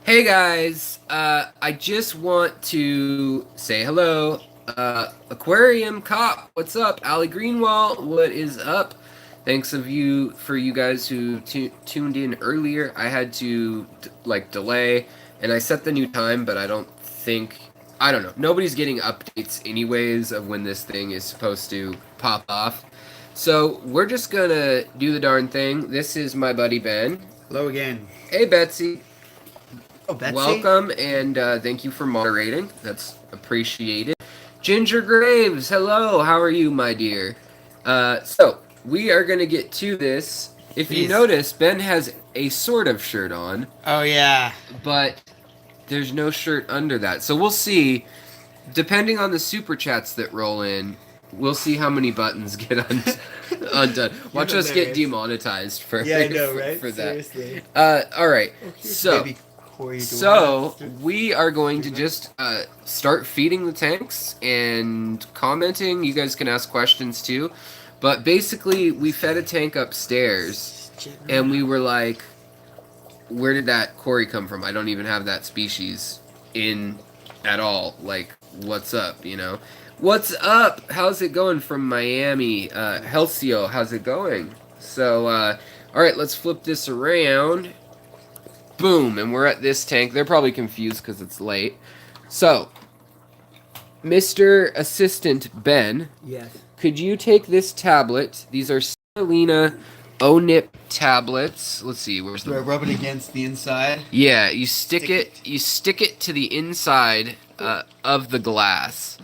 Hey guys, I just want to say hello. Aquarium Cop, what's up? Ali Greenwald, what is up? Thanks for you guys who tuned in earlier. I had to delay, and I set the new time, but I don't know. Nobody's getting updates anyways of when this thing is supposed to pop off. So we're just gonna do the darn thing. This is my buddy Ben. Hello again. Hey Betsy. Oh, Betsy? Welcome and thank you for moderating. That's appreciated. Ginger Graves, hello. How are you, my dear? So we are gonna get to this. If you Please. notice, Ben has a sort of shirt on, Oh, yeah. but there's no shirt under that. So we'll see. Depending on the super chats that roll in, we'll see how many buttons get undone. Watch us get demonetized for Yeah, I know, right? for that. Seriously. All right. So. Baby Corey So we are going to just start feeding the tanks and commenting. You guys can ask questions too. But basically, we fed a tank upstairs, and we were like, where did that Cory come from? I don't even have that species in at all. Like, what's up, you know? What's up? How's it going from Miami? Helcio, how's it going? So, all right, let's flip this around. Boom, and we're at this tank. They're probably confused because it's late. So, Mr. Assistant Ben, Yes. could you take this tablet? These are Spirulina ONIP tablets. Let's see, where's Do I the... rub it against the inside? Yeah, you stick it to the inside of the glass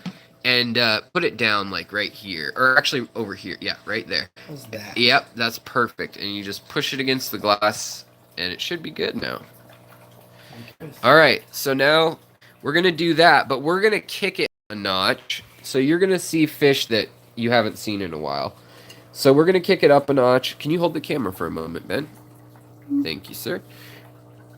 and put it down like right here, or actually over here. Yeah, right there. What's that? Yep, that's perfect. And you just push it against the glass, and it should be good now. All right, so now we're going to do that, but we're going to kick it a notch. So you're going to see fish that you haven't seen in a while. So we're going to kick it up a notch. Can you hold the camera for a moment, Ben? Thank you, sir.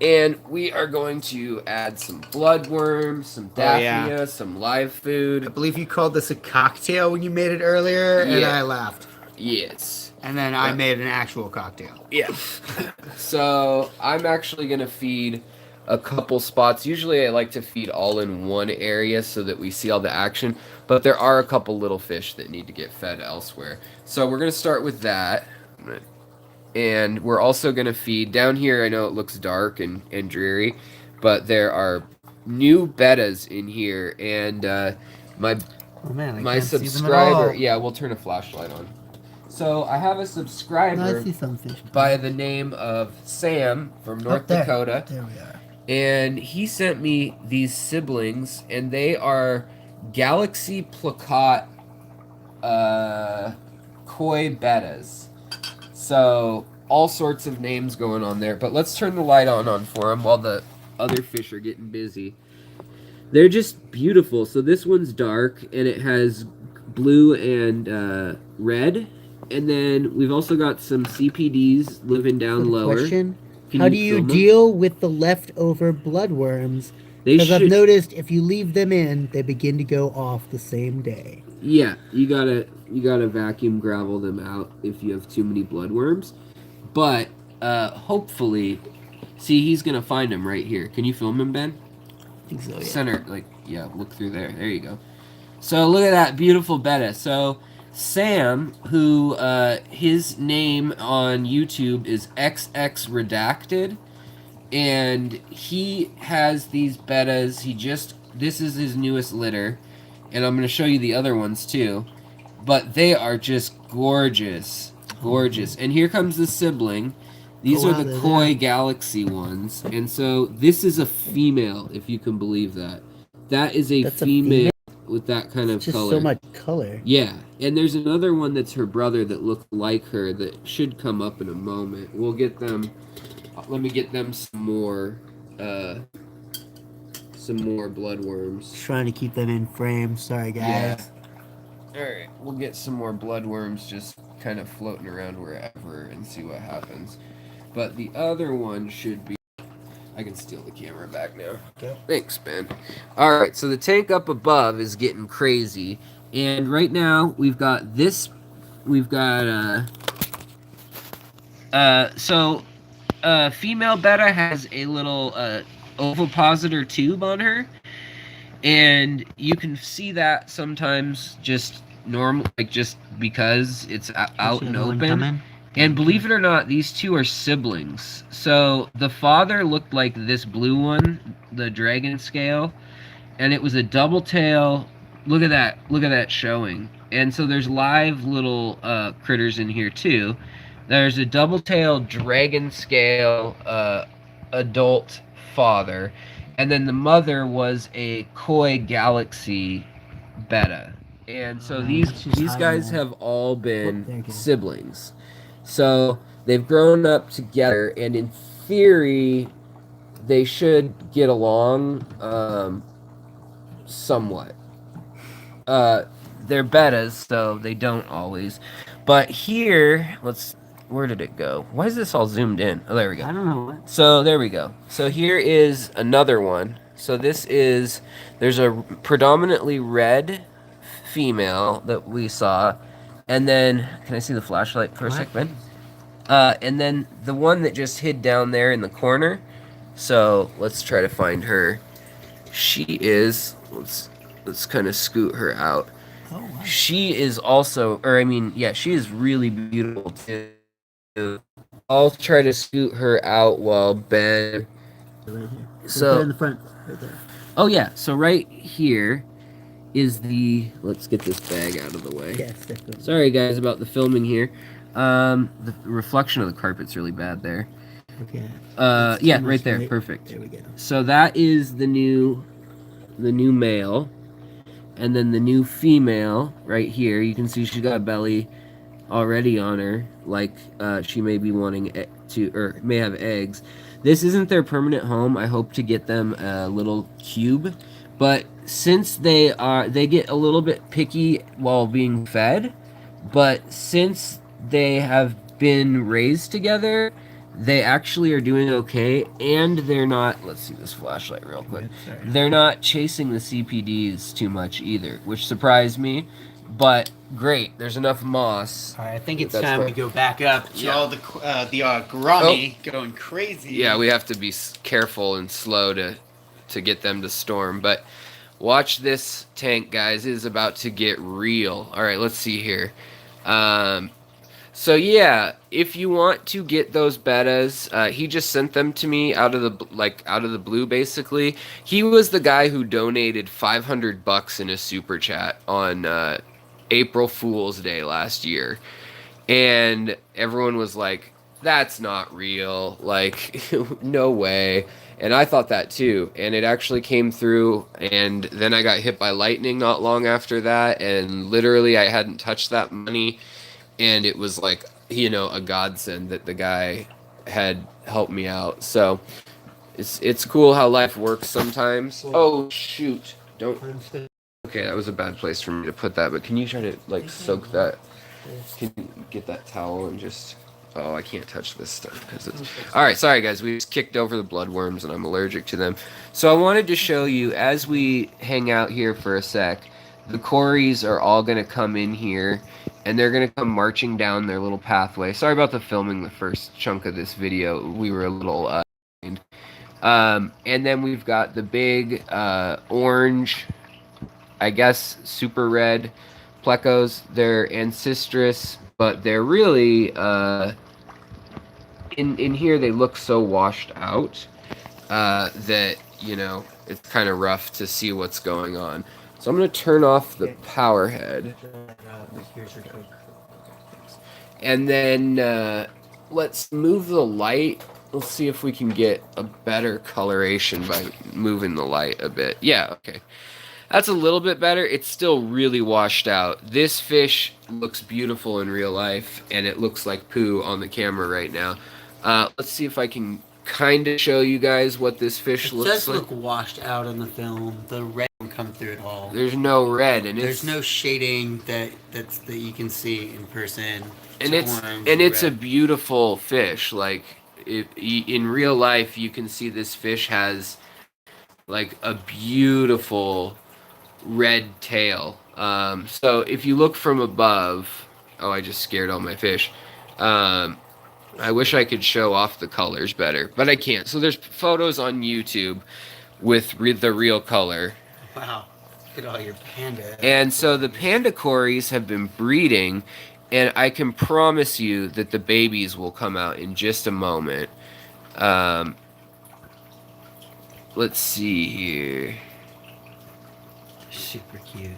And we are going to add some bloodworm, some daphnia, some live I food. believe you called this a cocktail when you made it earlier, and Yeah. I laughed. Yes. And then I made an actual cocktail. Yeah. So I'm actually going to feed a couple spots. Usually I like to feed all in one area so that we see all the action, but there are a couple little fish that need to get fed elsewhere. So we're going to start with that. And we're also going to feed down here. I know it looks dark and dreary, but there are new bettas in here, and my Oh, man, my subscriber, yeah, we'll turn a flashlight on. So I have a subscriber I see some fish by the name of Sam from North there. Dakota, There we are. and he sent me these siblings, and they are Galaxy Plakat koi bettas. So all sorts of names going on there, but let's turn the light on for them while the other fish are getting busy. They're just beautiful. So this one's dark, and it has blue and red. And then we've also got some CPDs living down Good lower. question. Can How do you film them? deal with the leftover bloodworms? They Because I've should. noticed if you leave them in, they begin to go off the same day. Yeah, you gotta vacuum gravel them out if you have too many bloodworms. But hopefully, see, he's gonna find them right here. Can you film him, Ben? I think so, yeah. Center, look through there. There you go. So look at that beautiful betta. So Sam, who his name on YouTube is XX Redacted, and he has these bettas. This is his newest litter, and I'm gonna show you the other ones too. But they are just gorgeous, gorgeous. And here comes the sibling. These Oh, are wow, the they're koi there. galaxy ones, and so this is a female, if you can believe that. That is a That's a female with that kind of Just color. so much color. Yeah, and there's another one that's her brother that looks like her that should come up in a moment. We'll get them. Let me get them some more bloodworms. Just trying to keep them in frame. Sorry, guys. All right, we'll get some more bloodworms just kind of floating around wherever and see what happens. But the other one should be. I can steal the camera back now. Okay. Thanks, Ben. All right, so the tank up above is getting crazy, and right now we've got this. We've got female betta has a little ovipositor tube on her, and you can see that sometimes just normal, like just because it's out and open. And believe it or not, these two are siblings. So the father looked like this blue one, the dragon scale, and it was a double tail. Look at that! Look at that showing. And so there's live little critters in here too. There's a double tail dragon scale adult father, and then the mother was a koi galaxy beta. And so these guys have all been siblings. So they've grown up together, and in theory, they should get along somewhat. They're betas, so they don't always. But here, where did it go? Why is this all zoomed in? Oh, there we go. I don't know. So there we go. So here is another one. So there's a predominantly red female that we saw. And then, can I see the flashlight for a sec, Ben? And then the one that just hid down there in the corner. So let's try to find her. She is, let's kind of scoot her out. Oh, wow. She is also, she is really beautiful too. I'll try to scoot her out while Ben. Right here. So right there in the front, right there. Oh yeah, so right here is let's get this bag out of the way. Yes, definitely. Sorry guys about the filming here. The reflection of the carpet's really bad there. Okay. Yeah, right there, perfect. There we go. So that is the new male, and then the new female right here. You can see she's got a belly already on her, like she may be wanting or may have eggs. This isn't their permanent home. I hope to get them a little cube, but since they get a little bit picky while being fed, but since they have been raised together, they actually are doing okay, and they're not, let's see this flashlight real quick, they're not chasing the CPDs too much either, which surprised me, but great, there's enough moss. All right, I think it's time we go back up to all the gourami going crazy. Yeah, we have to be careful and slow to get them to storm, but watch this tank, guys. It is about to get real. All right, let's see here. So yeah, if you want to get those betas, he just sent them to me out of the blue. Basically, he was the guy who donated $500 in a super chat on April Fool's Day last year, and everyone was like, "That's not real. Like, no way." And I thought that too, and it actually came through. And then I got hit by lightning not long after that, and literally I hadn't touched that money. And it was like, a godsend that the guy had helped me out. So it's cool how life works sometimes. Oh shoot! Don't. Okay, that was a bad place for me to put that. But can you try to soak that? Can you get that towel and just? Oh, I can't touch this stuff because it's. All right, sorry guys. We just kicked over the bloodworms and I'm allergic to them. So I wanted to show you as we hang out here for a sec. The Corys are all gonna come in here. And they're going to come marching down their little pathway. Sorry about the filming the first chunk of this video. We were a little... and then we've got the big orange, I guess, super red plecos. They're ancestress, but they're really... in here, they look so washed out that, it's kind of rough to see what's going on. So I'm going to turn off the power head. And then let's move the light. Let's see if we can get a better coloration by moving the light a bit. Yeah, okay. That's a little bit better. It's still really washed out. This fish looks beautiful in real life, and it looks like poo on the camera right now. Let's see if I can kind of show you guys what this fish looks like. It does look washed out in the film. The red don't come through at all. There's no red, and there's no shading that you can see in person. It's a beautiful fish. Like in real life, you can see this fish has like a beautiful red tail. So if you look from above, oh, I just scared all my fish. I wish I could show off the colors better, but I can't. So there's photos on YouTube with the real color. Wow. Look at all your panda. And so the panda cories have been breeding, and I can promise you that the babies will come out in just a moment. Let's see here. Super cute.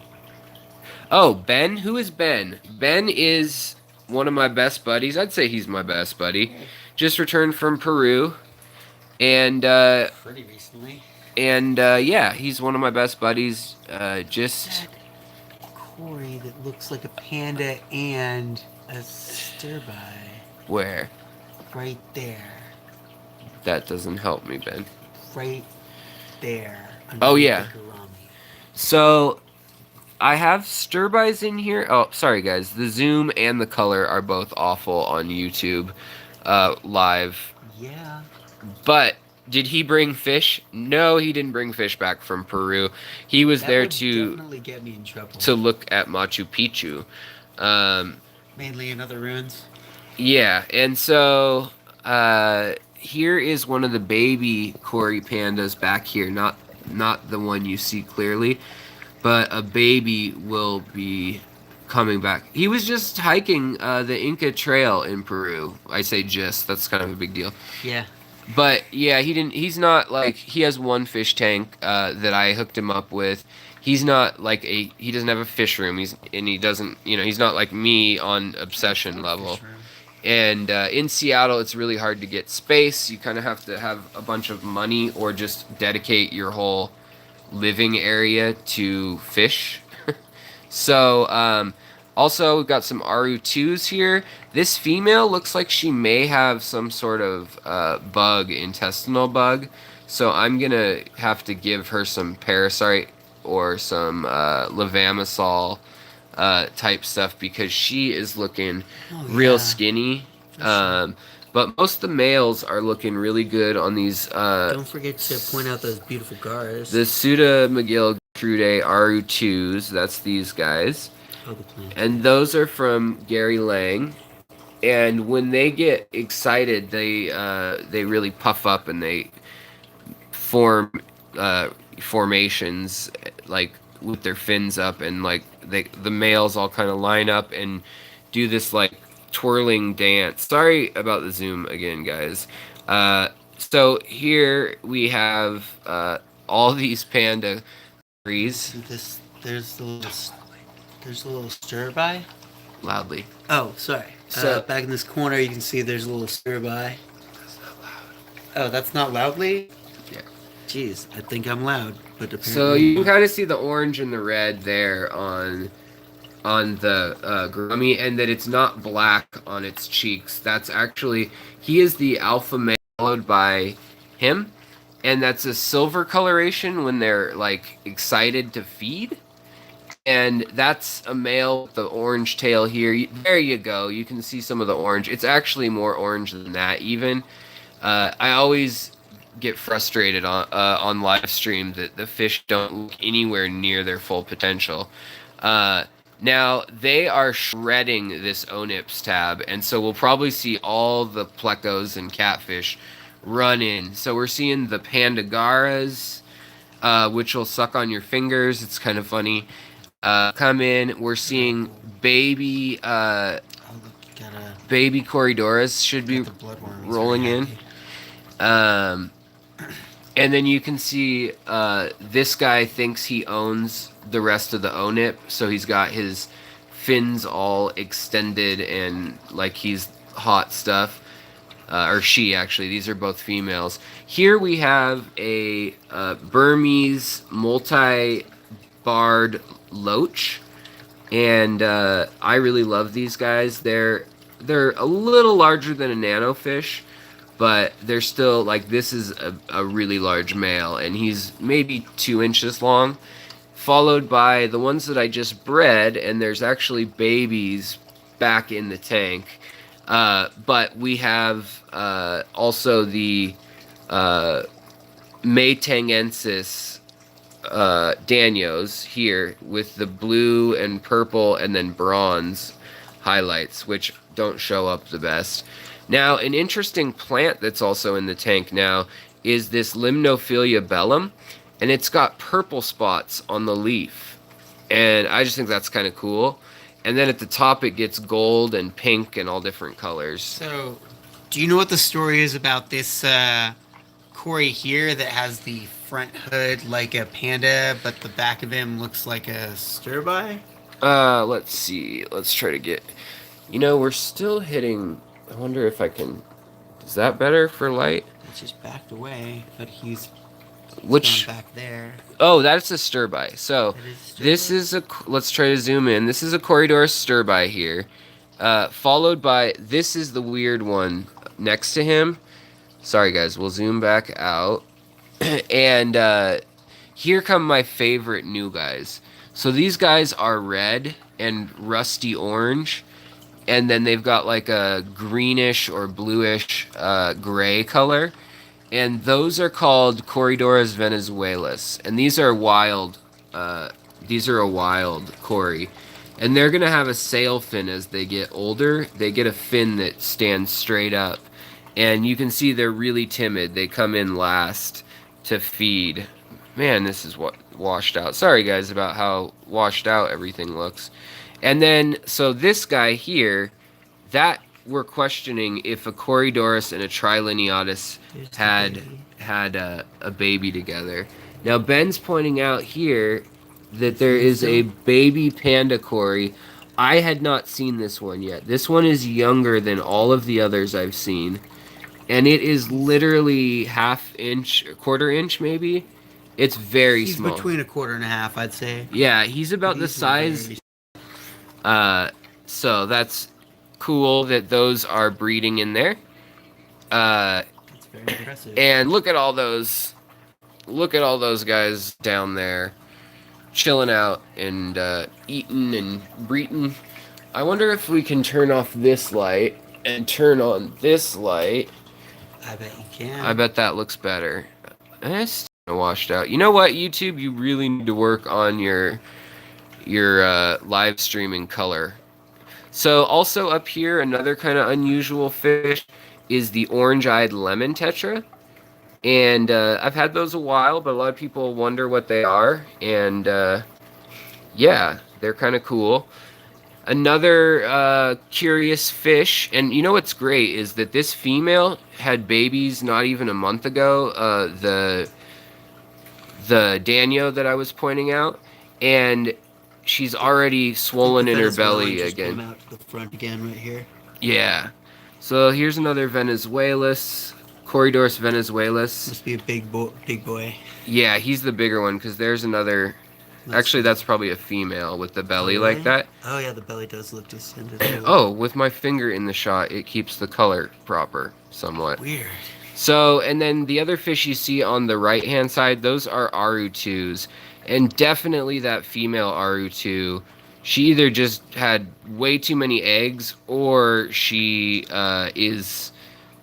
Oh, Ben? Who is Ben? Ben is one of my best buddies. I'd say he's my best buddy. Just returned from Peru. And, Pretty recently. yeah, he's one of my best buddies. Just... That Cory that looks like a panda and a stirby. Where? Right there. That doesn't help me, Ben. Right there. Oh, yeah. The gourami. So, I have stirbys in here. Oh, sorry, guys. The zoom and the color are both awful on YouTube live. Yeah. But did he bring fish? No, he didn't bring fish back from Peru. He was there That would to definitely get me in trouble. look at Machu Picchu. Mainly in other ruins. Yeah, and so here is one of the baby Cory pandas back here. Not the one you see clearly, but a baby will be coming back. He was just hiking the Inca Trail in Peru. I say just. That's kind of a big deal. Yeah. But yeah, he's not like, he has one fish tank that I hooked him up with. He's not like he doesn't have a fish room. He doesn't, he's not like me on obsession level. And in Seattle, it's really hard to get space. You kind of have to have a bunch of money or just dedicate your whole living area to fish. So, also, we've got some RU2s here. This female looks like she may have some sort of bug, intestinal bug. So I'm going to have to give her some parasite or some levamisole type stuff because she is looking real skinny. But most of the males are looking really good on these. Don't forget to point out those beautiful gars. The Suda McGill Trude RU2s. That's these guys. Oh, the plant. And those are from Gary Lang. And when they get excited, they really puff up and they form formations like with their fins up, and like the males all kind of line up and do this like twirling dance. Sorry about the zoom again, guys. So here we have all these panda trees. There's a little stir-by. Loudly. Oh, sorry. So back in this corner, you can see there's a little stir-by. That's not loud. Oh, that's not loudly? Yeah. Jeez, I think I'm loud, but apparently. So you can kind of see the orange and the red there on the gourami, and that it's not black on its cheeks. That's actually, he is the alpha male followed by him, and that's a silver coloration when they're like excited to feed. And that's a male with the orange tail here. There you go. You can see some of the orange. It's actually more orange than that even. I always get frustrated on live stream that the fish don't look anywhere near their full potential. Now, they are shredding this Onyps tab, and so we'll probably see all the plecos and catfish run in. So we're seeing the Pandagaras, which will suck on your fingers. It's kind of funny. Come in. We're seeing baby baby Corridoras should be rolling in. And then you can see this guy thinks he owns the rest of the Onip, so he's got his fins all extended and like he's hot stuff. Or she, actually. These are both females. Here we have a Burmese multi-barred loach, and I really love these guys. They're a little larger than a nanofish, but they're still, like, this is a really large male, and he's maybe 2 inches long, followed by the ones that I just bred, and there's actually babies back in the tank. But we have also the Maytangensis Danios here with the blue and purple and then bronze highlights, which don't show up the best. Now, an interesting plant that's also in the tank now is this Limnophilia bellum, and it's got purple spots on the leaf. And I just think that's kind of cool. And then at the top, it gets gold and pink and all different colors. So, do you know what the story is about this Corey here that has the front hood like a panda, but the back of him looks like a stirby? Let's see. Let's try to get. We're still hitting. I wonder if I can. Is that better for light? It's just backed away, but he's Which? gone back there. Oh, that's a stirby. So That is stirby? this is a. Let's try to zoom in. This is a Corydorus stirby here, followed by this is the weird one next to him. Sorry guys, we'll zoom back out, and here come my favorite new guys. So these guys are red and rusty orange, and then they've got like a greenish or bluish gray color, and those are called Corydorus venezuelas, and these are wild. These are a wild Cory, and they're gonna have a sail fin as they get older. They get a fin that stands straight up, and you can see they're really timid. They come in last to feed. Man, this is what washed out. Sorry guys about how washed out everything looks. And then so this guy here, that we're questioning if a Corydorus and a Trilineatus There's the had baby. had a baby together. Now Ben's pointing out here that there is a baby panda Cory. I had not seen this one yet. This one is younger than all of the others I've seen, and it is literally half inch, quarter inch maybe. It's very He's small. between a quarter and a half, I'd say. Yeah, he's about the He's size. very- So that's cool that those are breeding in there. That's very impressive. And look at all those. Look at all those guys down there, chilling out and eating and breeding. I wonder if we can turn off this light and turn on this light. I bet you can. I bet that looks better. It's washed out. You know what, YouTube? You really need to work on your live streaming color. So also up here, another kind of unusual fish is the orange-eyed lemon tetra. And I've had those a while, but a lot of people wonder what they are. And yeah, they're kind of cool. Another curious fish, and you know what's great is that this female had babies not even a month ago. The Danio that I was pointing out, and she's already swollen in her belly Just again. come out to the front again right here. Yeah. So here's another Venezuelas, Corydorus venezuelas. Must be a big boy. Yeah, he's the bigger one because there's another. Actually, that's probably a female with the belly Oh, like really? that. Oh yeah, the belly does look distended. too. Oh, with my finger in the shot, it keeps the color proper somewhat. Weird. So, and then the other fish you see on the right-hand side, those are Aru2s. And definitely that female Aru2, she either just had way too many eggs or she is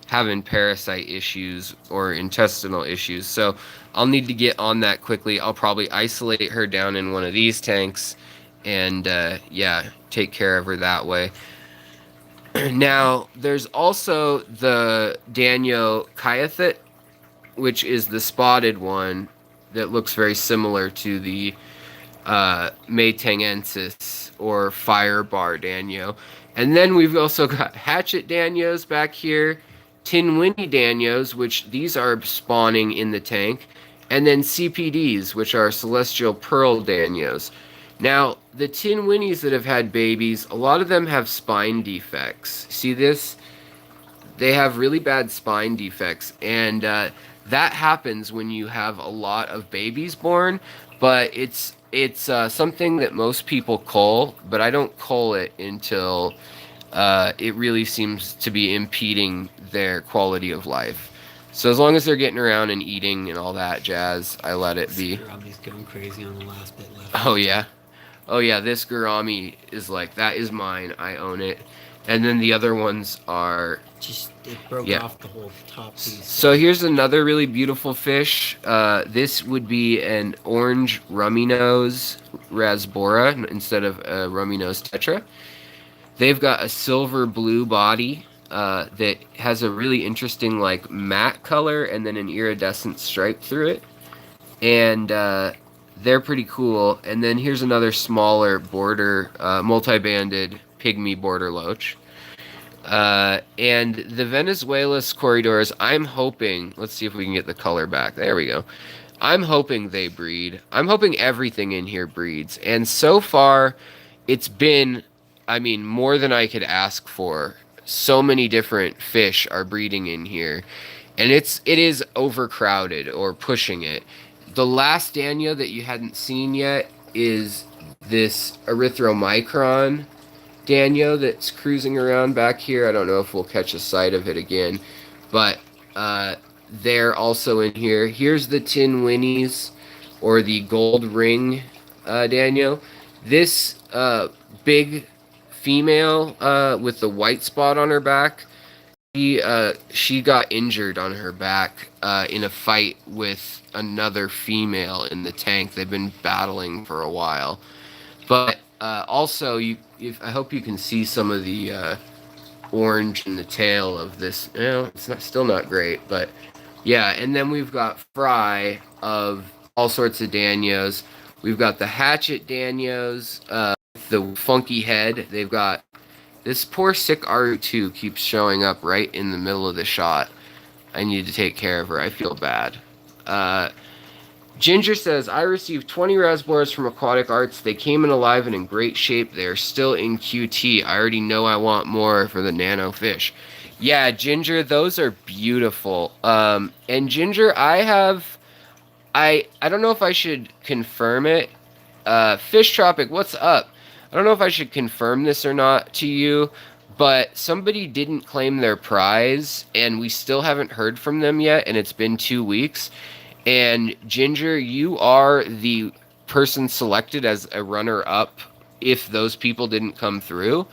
having parasite issues or intestinal issues. So I'll need to get on that quickly. I'll probably isolate her down in one of these tanks and, yeah, take care of her that way. Now, there's also the Danio Kyathit, which is the spotted one that looks very similar to the Maytangensis or Firebar Danio. And then we've also got Hatchet Danios back here, Tinwinny Danios, which these are spawning in the tank, and then CPDs, which are Celestial Pearl Danios. Now, the Tinwinnies that have had babies, a lot of them have spine defects. See this? They have really bad spine defects, and that happens when you have a lot of babies born, but it's something that most people cull, but I don't cull it until it really seems to be impeding their quality of life. So as long as they're getting around and eating and all that jazz, I let it be. Robbie's going crazy on the last bit left. Oh yeah. Oh yeah, this Gurami is like, that is mine, I own it. And then the other ones are... Just it broke Yeah. off the whole top piece. So here's another really beautiful fish. This would be an orange rummy nose rasbora instead of a rummy nose tetra. They've got a silver blue body, that has a really interesting like matte color and then an iridescent stripe through it, and they're pretty cool. And then here's another smaller border, multi-banded pygmy border loach. And the Venezuela's corridors, I'm hoping, let's see if we can get the color back. There we go. I'm hoping they breed. I'm hoping everything in here breeds. And so far, it's been, I mean, more than I could ask for. So many different fish are breeding in here. And it is overcrowded or pushing it. The last Dania that you hadn't seen yet is this erythromicron Daniel that's cruising around back here. I don't know if we'll catch a sight of it again, but they're also in here. Here's the tin winnies, or the gold ring Daniel. This big female with the white spot on her back, she got injured on her back in a fight with another female in the tank. They've been battling for a while. But also, I hope you can see some of the orange in the tail of this. You know, still not great, but yeah. And then we've got fry of all sorts of Danios. We've got the hatchet Danios, the funky head. They've got this poor sick R2 keeps showing up right in the middle of the shot. I need to take care of her. I feel bad. Ginger says, I received 20 Rasboras from Aquatic Arts. They came in alive and in great shape. They are still in QT. I already know I want more for the nano fish. Yeah, Ginger, those are beautiful. And Ginger, I don't know if I should confirm it. Fish Tropic, what's up? I don't know if I should confirm this or not to you, but somebody didn't claim their prize, and we still haven't heard from them yet, and it's been 2 weeks. And Ginger, you are the person selected as a runner-up if those people didn't come through.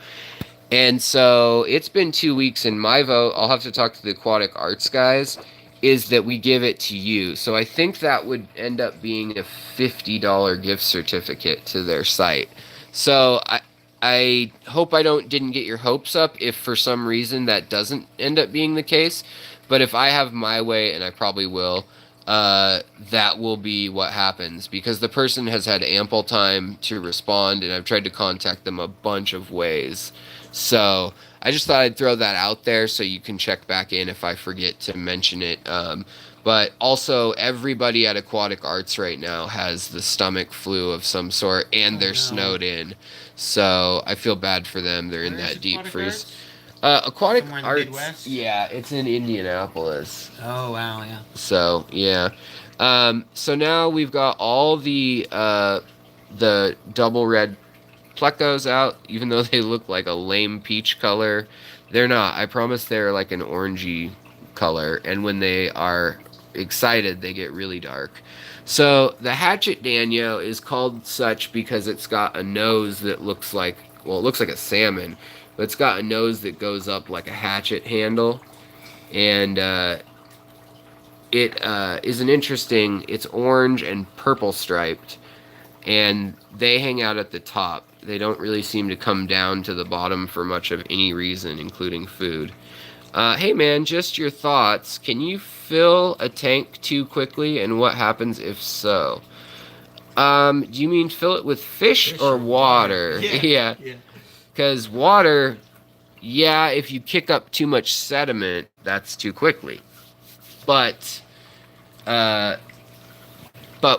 And so it's been 2 weeks, and my vote, I'll have to talk to the Aquatic Arts guys, is that we give it to you. So I think that would end up being a $50 gift certificate to their site. So I hope I didn't get your hopes up if for some reason that doesn't end up being the case. But if I have my way, and I probably will, that will be what happens, because the person has had ample time to respond, and I've tried to contact them a bunch of ways. So I just thought I'd throw that out there so you can check back in if I forget to mention it. But also, everybody at Aquatic Arts right now has the stomach flu of some sort, and they're snowed in. So I feel bad for them. They're in that deep freeze. Aquatic Arts, yeah, it's in Indianapolis. Oh, wow, yeah. So, yeah. So now we've got all the double red plecos out, even though they look like a lame peach color. They're not. I promise they're like an orangey color, and when they are excited, they get really dark. So the hatchet Danio is called such because it's got a nose that looks like, well, it looks like a salmon, but it's got a nose that goes up like a hatchet handle. And it is an interesting, it's orange and purple striped, and they hang out at the top. They don't really seem to come down to the bottom for much of any reason, including food. Hey man, just your thoughts. Can you fill a tank too quickly, and what happens if so? Do you mean fill it with fish or water? Yeah. Because water, yeah, if you kick up too much sediment, that's too quickly. But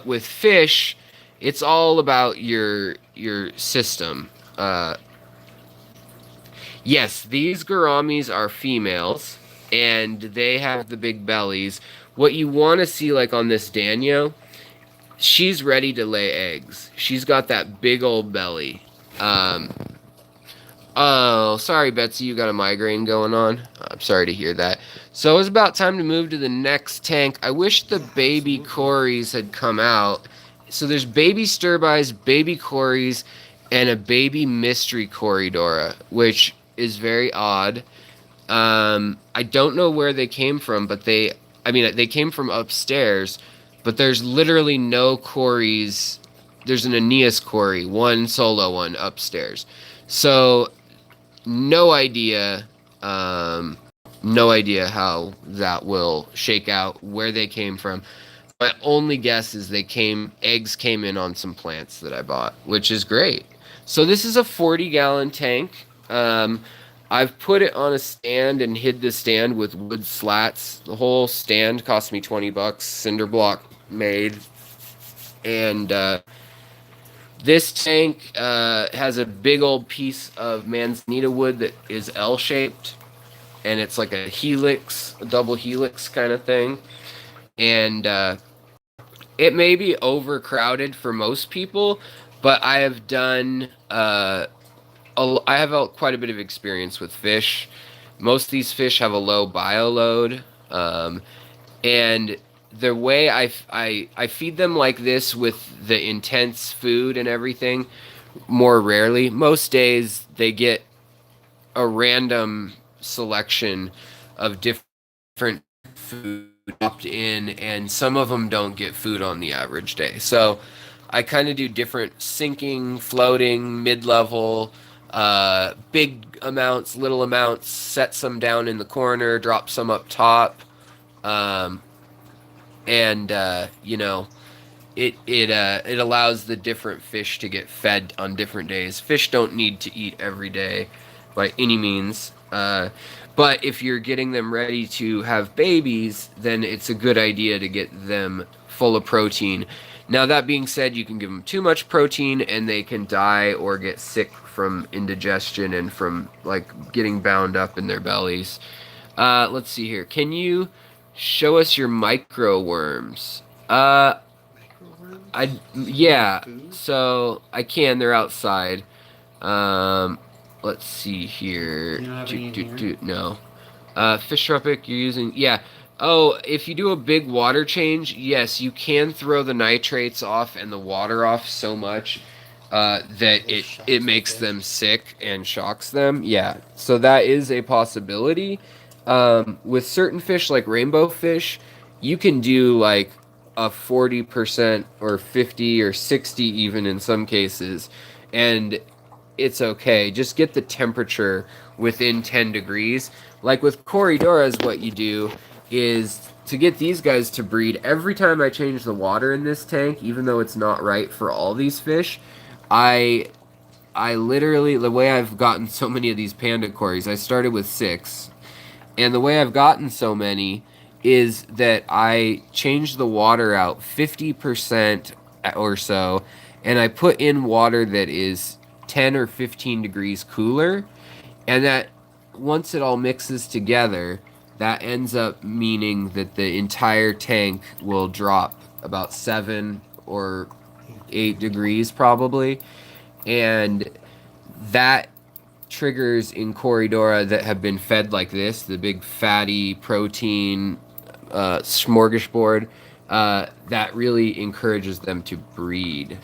with fish, it's all about your system. Yes, these gouramis are females, and they have the big bellies. What you want to see, like on this Danio, she's ready to lay eggs. She's got that big old belly. Oh, sorry, Betsy, you got a migraine going on. I'm sorry to hear that. So it's about time to move to the next tank. I wish the baby Corys had come out. So there's baby Sturbis, baby Corys, and a baby mystery Corydora, which is very odd. I don't know where they came from, but they came from upstairs, but there's literally no Corys. There's an Aeneas Cory, one solo one upstairs. So, no idea No idea how that will shake out, where they came from. My only guess is eggs came in on some plants that I bought, which is great. So this is a 40-gallon tank. I've put it on a stand and hid the stand with wood slats. The whole stand cost me $20, cinder block made. And this tank has a big old piece of manzanita wood that is L-shaped. And it's like a helix, a double helix kind of thing. And it may be overcrowded for most people, but I have done I have quite a bit of experience with fish. Most of these fish have a low bioload, and the way I feed them like this with the intense food and everything more rarely. Most days they get a random selection of different food dropped in, and some of them don't get food on the average day. So I kind of do different sinking, floating, mid-level, big amounts, little amounts, set some down in the corner, drop some up top, and it allows the different fish to get fed on different days. Fish don't need to eat every day by any means. But if you're getting them ready to have babies, then it's a good idea to get them full of protein. Now, that being said, you can give them too much protein and they can die or get sick from indigestion and from like getting bound up in their bellies. Let's see here. Can you show us your micro worms? Yeah. So I can. They're outside. Let's see here. You don't have any in here? No. Fish tropic, you're using. Yeah. Oh, if you do a big water change, yes, you can throw the nitrates off and the water off so much that it makes them sick and shocks them. Yeah. So that is a possibility. With certain fish like rainbow fish, you can do like a 40% or 50 or 60 even in some cases, and it's okay. Just get the temperature within 10 degrees. Like with Corydoras, what you do is to get these guys to breed. Every time I change the water in this tank, even though it's not right for all these fish, I literally, the way I've gotten so many of these panda cories, I started with 6, and the way I've gotten so many is that I change the water out 50% or so, and I put in water that is 10 or 15 degrees cooler, and that once it all mixes together, that ends up meaning that the entire tank will drop about 7 or 8 degrees probably, and that triggers in Corydora that have been fed like this, the big fatty protein smorgasbord, that really encourages them to breed.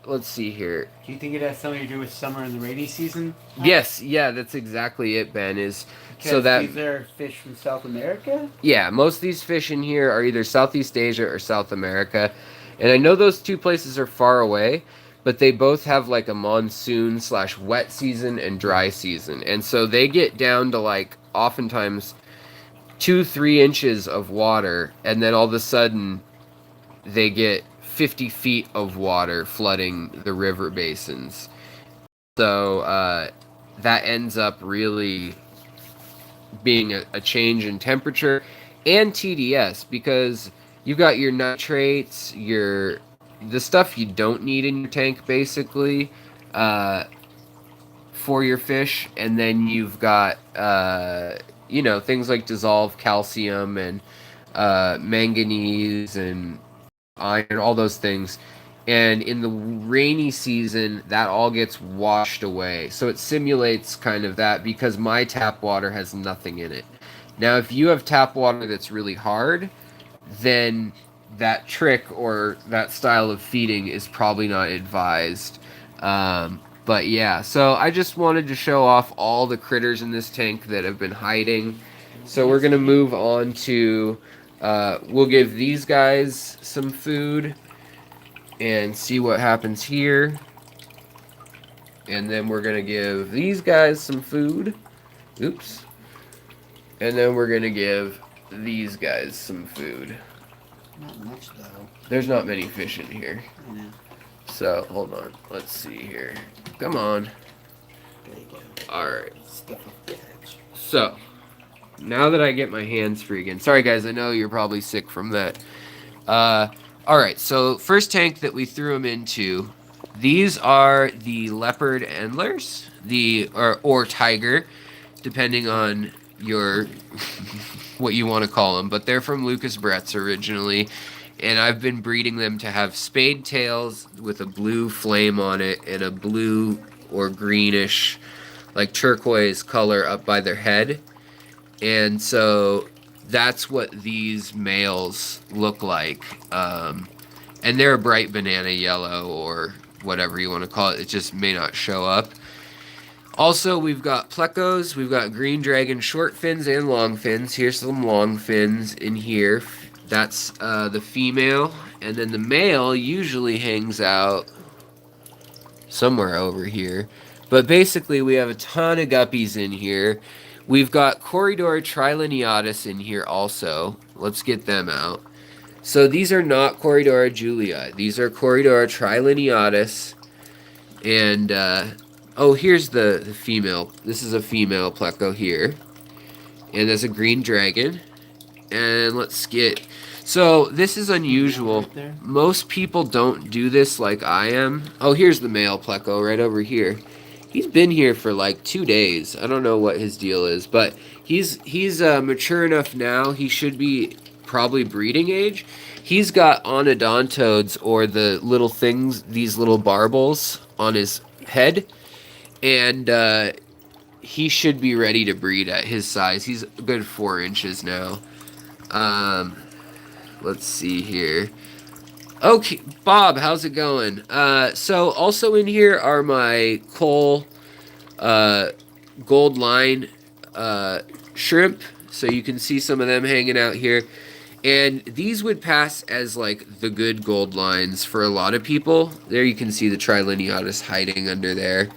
Let's see here. Do you think it has something to do with summer and the rainy season? Yes, yeah, that's exactly it, Ben. Because so that these are fish from South America? yeah, most of these fish in here are either Southeast Asia or South America. And I know those two places are far away, but they both have like a monsoon / wet season and dry season. And so they get down to like oftentimes 2-3 inches of water, and then all of a sudden they get 50 feet of water flooding the river basins. So that ends up really being a change in temperature and TDS, because you've got your nitrates, the stuff you don't need in your tank basically for your fish, and then you've got things like dissolved calcium and manganese and iron, all those things. And in the rainy season, that all gets washed away. So it simulates kind of that, because my tap water has nothing in it. Now, if you have tap water that's really hard, then that trick or that style of feeding is probably not advised. But yeah, so I just wanted to show off all the critters in this tank that have been hiding. So we're going to move on to, we'll give these guys some food and see what happens here. And then we're going to give these guys some food. Oops. And then we're going to give these guys some food. Not much, though. There's not many fish in here. I know. So, hold on. Let's see here. Come on. There you go. Alright. Stuff off the edge. So, now that I get my hands free again. Sorry, guys. I know you're probably sick from that. Alright. So, first tank that we threw them into. These are the leopard endlers. Or tiger. Depending on your... what you want to call them. But they're from Lucas Brett's originally. And I've been breeding them to have spade tails with a blue flame on it and a blue or greenish, like turquoise color up by their head. And so that's what these males look like. And they're a bright banana yellow or whatever you want to call it. It just may not show up. Also, we've got plecos. We've got green dragon short fins and long fins. Here's some long fins in here. That's the female, and then the male usually hangs out somewhere over here. But basically, we have a ton of guppies in here. We've got Corridor trilineatus in here also. Let's get them out. So these are not Corridor julii. These are Corridor trilineatus. And, oh, here's the female. This is a female pleco here. And there's a green dragon. And let's get... So, this is unusual. Right, most people don't do this like I am. Oh, here's the male pleco right over here. He's been here for like 2 days. I don't know what his deal is, but he's mature enough now. He should be probably breeding age. He's got onodontodes, or the little things, these little barbels on his head. And he should be ready to breed at his size. He's a good 4 inches now. Let's see here. Okay, Bob, how's it going? So also in here are my coal, gold line, shrimp. So you can see some of them hanging out here. And these would pass as like the good gold lines for a lot of people. There you can see the trilineatus hiding under there.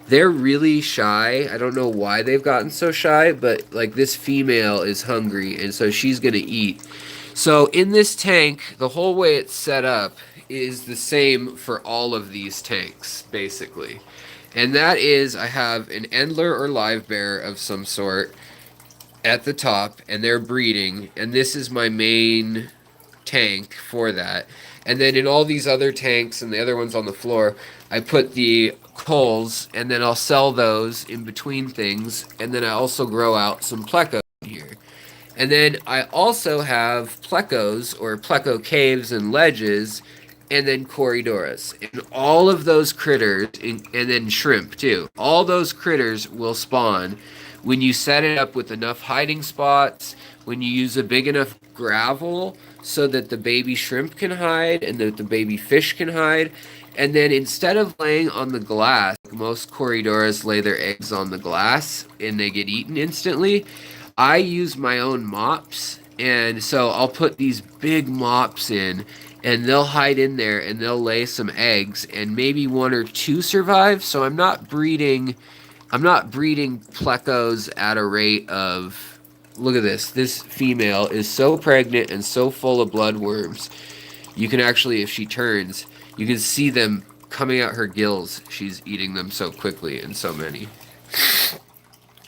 They're really shy. I don't know why they've gotten so shy, but like this female is hungry, and so she's gonna eat. So in this tank, the whole way it's set up is the same for all of these tanks, basically. And that is, I have an endler or live bear of some sort at the top, and they're breeding, and this is my main tank for that. And then in all these other tanks and the other ones on the floor, I put the coals, and then I'll sell those in between things, and then I also grow out some plecos here. And then I also have plecos, or pleco caves and ledges, and then corridoras. And all of those critters, and then shrimp too, all those critters will spawn when you set it up with enough hiding spots, when you use a big enough gravel so that the baby shrimp can hide and that the baby fish can hide. And then instead of laying on the glass, most corridoras lay their eggs on the glass and they get eaten instantly. I use my own mops, and so I'll put these big mops in, and they'll hide in there, and they'll lay some eggs, and maybe 1 or 2 survive. So I'm not breeding plecos at a rate of, look at this. This female is so pregnant and so full of bloodworms. You can actually, if she turns, you can see them coming out her gills. She's eating them so quickly, and so many.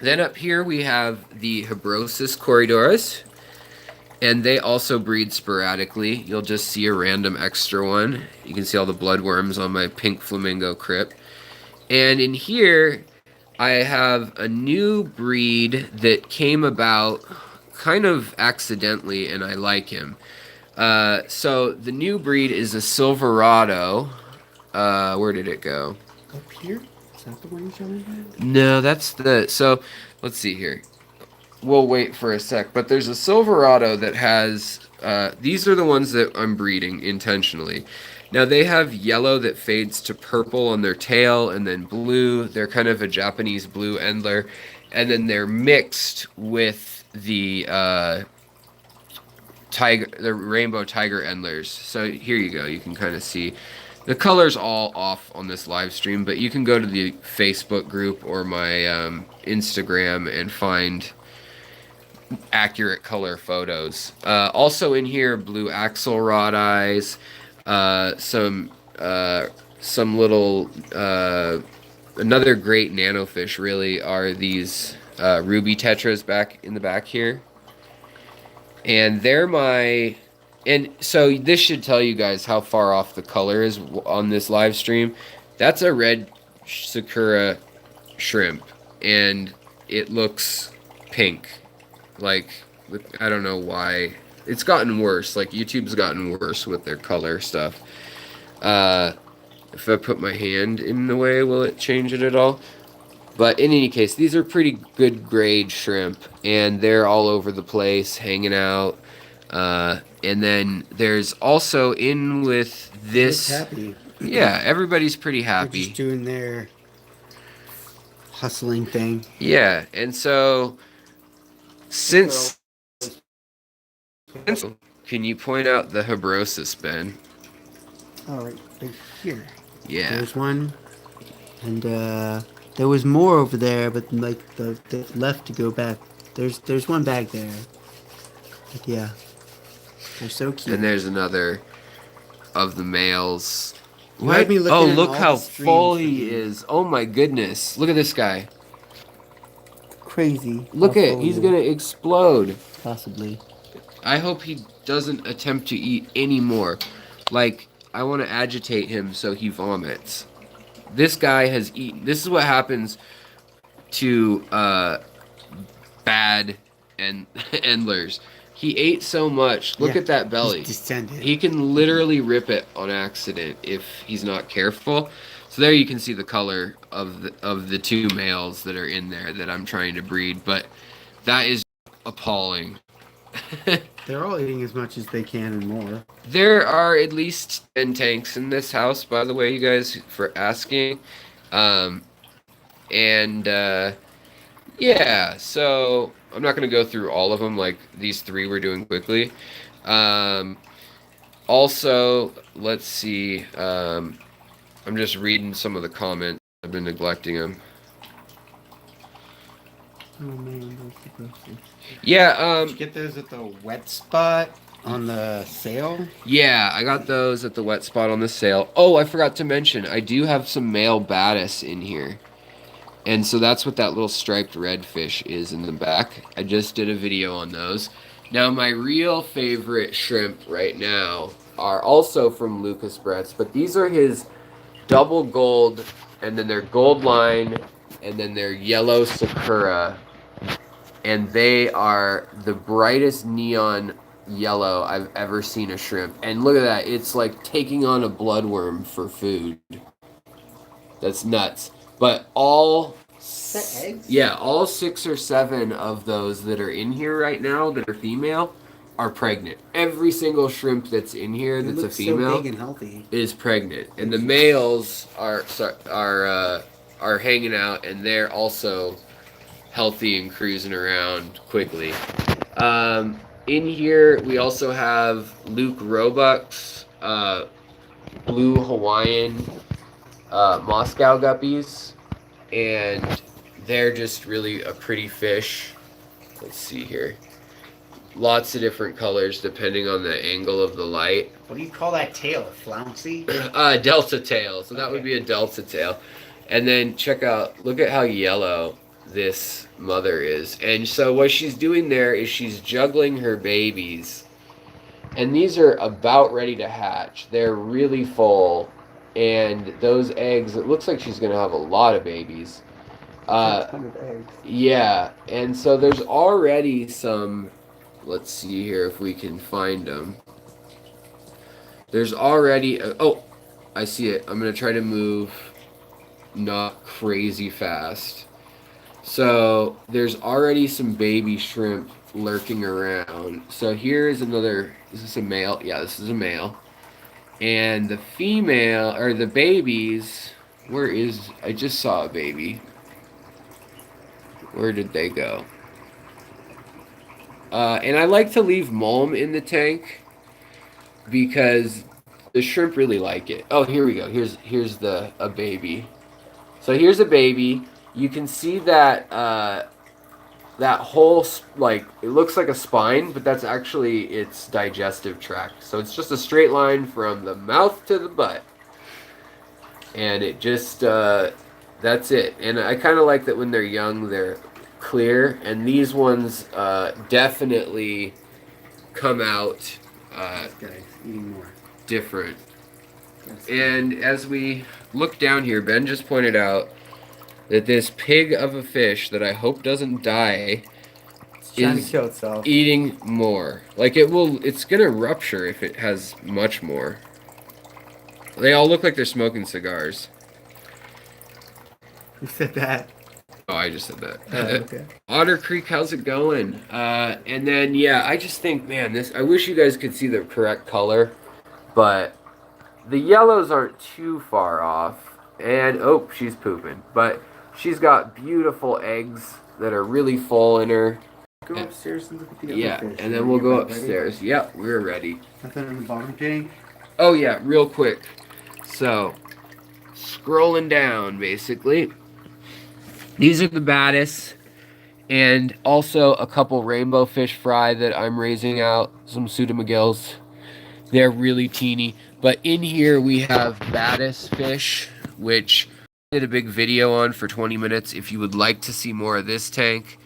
Then up here we have the Hebrosis corridoras, and they also breed sporadically. You'll just see a random extra one. You can see all the bloodworms on my pink flamingo crypt. And in here, I have a new breed that came about kind of accidentally, and I like him. So the new breed is a Silverado. Where did it go? Up here? Is that the one you're showing me? No, that's the... So, let's see here. We'll wait for a sec. But there's a Silverado that has... these are the ones that I'm breeding intentionally. Now, they have yellow that fades to purple on their tail, and then blue. They're kind of a Japanese blue endler. And then they're mixed with the rainbow tiger endlers. So here you go. You can kind of see. The color's all off on this live stream, but you can go to the Facebook group or my Instagram and find accurate color photos. Also in here, blue axelrod eyes, some little another great nanofish. Really are these ruby tetras back in the back here, and they're my. And so this should tell you guys how far off the color is on this live stream. That's a red sakura shrimp, and it looks pink. Like, I don't know why. It's gotten worse. Like, YouTube's gotten worse with their color stuff. If I put my hand in the way, will it change it at all? But in any case, these are pretty good grade shrimp, and they're all over the place, hanging out. And then there's also in with this. Happy. Yeah, everybody's pretty They're happy. just doing their hustling thing. Yeah, and so since can you point out the Habrosis, Ben? All right, here. Yeah. There's one, and there was more over there, but like the left to go back. There's one back there. But yeah, they're so cute. And there's another of the males. You had me looking Oh, at look all how the streams full for he these. is. Oh my goodness. Look at this guy. Crazy. Look how at full he's he gonna is. explode. Possibly. I hope he doesn't attempt to eat any more. Like, I want to agitate him so he vomits. This guy has eaten. This is what happens to bad and endlers. He ate so much. Look Yeah, at that belly. He's descended. He can literally rip it on accident if he's not careful. So there you can see the color of the two males that are in there that I'm trying to breed, but that is appalling. They're all eating as much as they can and more. There are at least 10 tanks in this house, by the way, you guys, for asking. Yeah, so I'm not going to go through all of them like these three we're doing quickly. Also, let's see. I'm just reading some of the comments. I've been neglecting them. Oh man, those are gross. Yeah, Did you get those at the wet spot on the sale? yeah, I got those at the wet spot on the sale. Oh, I forgot to mention, I do have some male Batis in here. And so that's what that little striped redfish is in the back. I just did a video on those. Now, my real favorite shrimp right now are also from Lucas Bretts, but these are his double gold, and then their gold line, and then their yellow sakura. And they are the brightest neon yellow I've ever seen a shrimp. And look at that, it's like taking on a bloodworm for food. That's nuts. But all eggs? yeah, all 6 or 7 of those that are in here right now that are female are pregnant. Every single shrimp that's in here They that's a look female so big and healthy. is pregnant, and the males are hanging out, and they're also healthy and cruising around quickly. In here we also have Luke Roebuck's blue Hawaiian Moscow guppies, and they're just really a pretty fish. Let's see here. Lots of different colors depending on the angle of the light. What do you call that tail? A flouncy? Delta tail. So that would be a delta tail. And then check out, look at how yellow this mother is. And so what she's doing there is she's juggling her babies. And these are about ready to hatch. They're really full. And those eggs, it looks like she's going to have a lot of babies. 100 eggs. Yeah. And so there's already some, let's see here if we can find them. There's already, oh, I see it. I'm going to try to move not crazy fast. So there's already some baby shrimp lurking around. So here's another, is this a male? Yeah, this is a male. And the female, or the babies, where is, I just saw a baby. Where did they go? And I like to leave mulm in the tank because The shrimp really like it. Oh, here we go. Here's a baby. So here's a baby. You can see that that whole like it looks like a spine, but that's actually its digestive tract. So it's just a straight line from the mouth to the butt, and it just that's it. And I kind of like that when they're young, they're clear, and these ones definitely come out This guy's eating more. different. And as we look down here, Ben just pointed out that this pig of a fish that I hope doesn't die It's trying to is kill itself. eating more. Like it's gonna rupture if it has much more. They all look like they're smoking cigars. Who said that? Oh, I just said that. Okay. Otter Creek, how's it going? And then yeah, I just think, man, I wish you guys could see the correct color, but the yellows aren't too far off. And oh, she's pooping, but she's got beautiful eggs that are really full in her. Go upstairs and look at the other Yeah, fish. and then we'll go upstairs. Yeah, we're ready. Nothing in the bottom tank. Oh yeah, real quick. So, scrolling down, basically. These are the baddest, and also a couple rainbow fish fry that I'm raising out. Some pseudomagills. They're really teeny. But in here we have baddest fish, which I did a big video on for 20 minutes. If you would like to see more of this tank,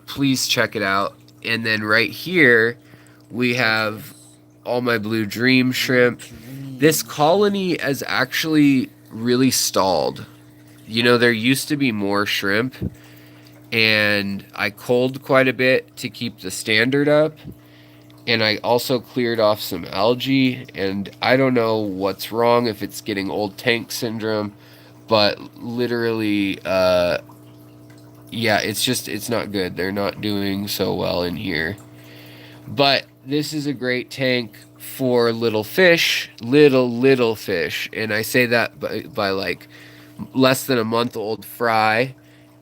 please check it out. And then right here we have all my blue dream shrimp. This colony is actually really stalled. You know, there used to be more shrimp, and I culled quite a bit to keep the standard up. And I also cleared off some algae, and I don't know what's wrong, if it's getting old tank syndrome, but literally, yeah, it's not good. They're not doing so well in here. But this is a great tank for little fish, little fish. And I say that by like less than a month old fry.